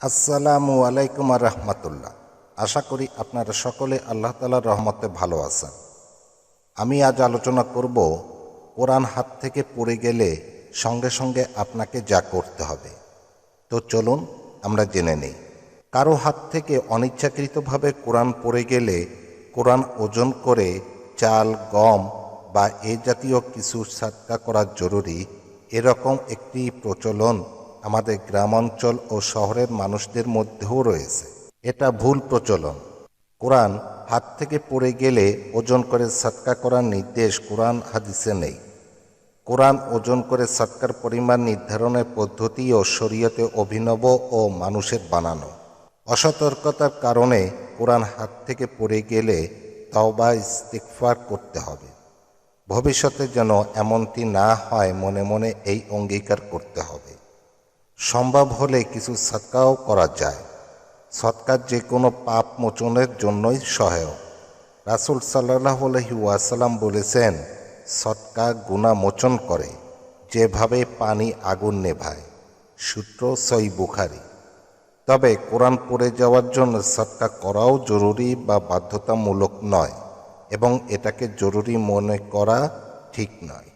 আসসালামু আলাইকুম রহমতুল্লাহ। আশা করি আপনারা সকলে আল্লাহ তাআলার রহমতে ভালো আছেন। আমি আজ আলোচনা করব কোরআন হাত থেকে পড়ে গেলে সঙ্গে সঙ্গে আপনাকে যা করতে হবে। তো চলুন আমরা জেনে নেই। কারো হাত থেকে অনিচ্ছাকৃতভাবে কোরআন পড়ে গেলে কোরআন ওজন করে চাল, গম বা এ জাতীয় কিছু সাদকা করা জরুরি, এরকম একটি প্রচলন আমাদের গ্রামাঞ্চল ও শহরের মানুষদের মধ্যেও রয়েছে। এটা ভুল প্রচলন। কোরআন হাত থেকে পড়ে গেলে ওজন করে সাদকা করার নির্দেশ কোরআন হাদিসে নেই। কোরআন ওজন করে সাদকার পরিমাণ নির্ধারণের পদ্ধতিও শরীয়তে অভিনব ও মানুষের বানানো। অসতর্কতার কারণে কোরআন হাত থেকে পড়ে গেলে তওবা ইস্তিগফার করতে হবে। ভবিষ্যতে যেন এমনটি না হয় মনে মনে এই অঙ্গীকার করতে হবে। সম্ভব হলে কিছু সদকাও করা যায়। সদকা যে কোনো পাপ মোচনের জন্যই সহায়ক। রাসূল সাল্লাল্লাহু আলাইহি ওয়াসাল্লাম বলেছেন, সদকা গুনাহ মোচন করে যেভাবে পানি আগুন নেভায়। সূত্র সহিহ বুখারী। তবে কোরআন পড়ে যাওয়ার জন্য সদকা করাও জরুরি বা বাধ্যতামূলক নয় এবং এটাকে জরুরি মনে করা ঠিক নয়।